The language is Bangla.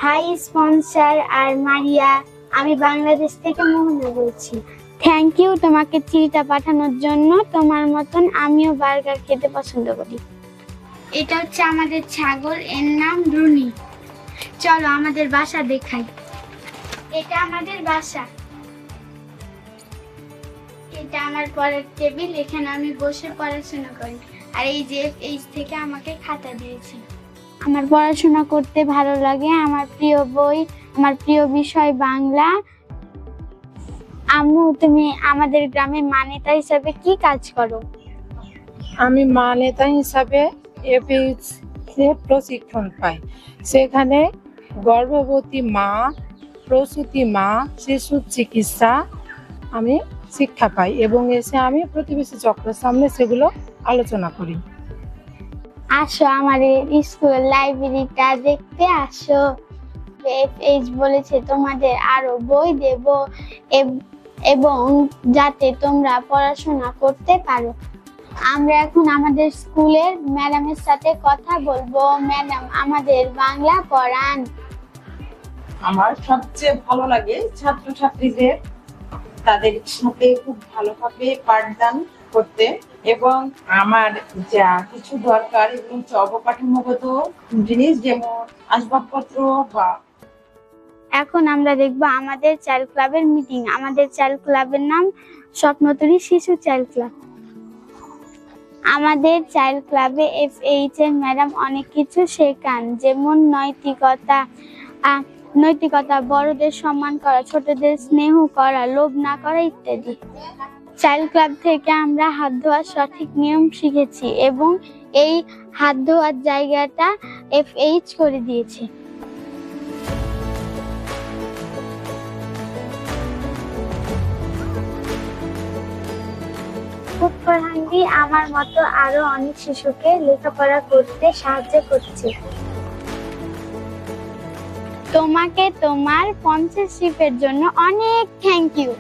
হাই স্পন্সর আর মারিয়া, আমি বাংলাদেশ থেকে মোহনা বলছি। থ্যাংক ইউ তোমাকে চিঠিটা পাঠানোর জন্য। তোমার মতন আমিও বার্গার খেতে পছন্দ করি। এটা হচ্ছে আমাদের ছাগল, এর নাম রুনি। চলো আমাদের বাসা দেখাই। এটা আমাদের বাসা। এটা আমার পড়ার টেবিল, এখানে আমি বসে পড়াশোনা করি। আর এই যে এইচ থেকে আমাকে খাতা দিয়েছে। আমার পড়াশোনা করতে ভালো লাগে। আমার প্রিয় বই, আমার প্রিয় বিষয় বাংলা। আম্মু, তুমি আমাদের গ্রামে মা নেতা হিসাবে কি কাজ করো? আমি মা নেতা হিসাবে FH প্রশিক্ষণ পাই। সেখানে গর্ভবতী মা, প্রসূতি মা, শিশুর চিকিৎসা আমি শিক্ষা পাই এবং এসে আমি প্রতিবেশী চক্রের সামনে সেগুলো আলোচনা করি। আসো আমাদের স্কুল লাইব্রেরিটা দেখতে আসো। FH বলেছে তোমাদের আরো বই দেব এবং যাতে তোমরা পড়াশোনা করতে পারো। আমরা এখন আমাদের স্কুলের ম্যাডামের সাথে কথা বলবো। ম্যাডাম, আমাদের বাংলা পড়ান। আমার সবচেয়ে ভালো লাগে ছাত্রছাত্রীদের তাদের সাথে খুব ভালোভাবে পাঠদান করতে এবং আমার যা কিছু দরকার এবং অবকাঠামোগত জিনিস যেমন আসবাবপত্র বা। এখন আমরা দেখবো আমাদের চাইল্ড ক্লাবের মিটিং। আমাদের চাইল্ড ক্লাবের নাম স্বপ্নতরী শিশু চাইল্ড ক্লাব। আমাদের চাইল্ড ক্লাবে FH এর ম্যাডাম অনেক কিছু শেখান, যেমন নৈতিকতা, বড়দের সম্মান করা, ছোটদের স্নেহ করা, লোভ না করা ইত্যাদি। চাইল্ড ক্লাব থেকে আমরা হাত ধোয়ার সঠিক নিয়ম শিখেছি এবং এই হাত ধোয়ার জায়গাটা FH করে দিয়েছে। ফুটফরহান্ডি আমার মতো আরো অনেক শিশুকে লেখাপড়া করতে সাহায্য করছে। তোমাকে তোমার স্পন্সরশিপের জন্য অনেক থ্যাংক ইউ।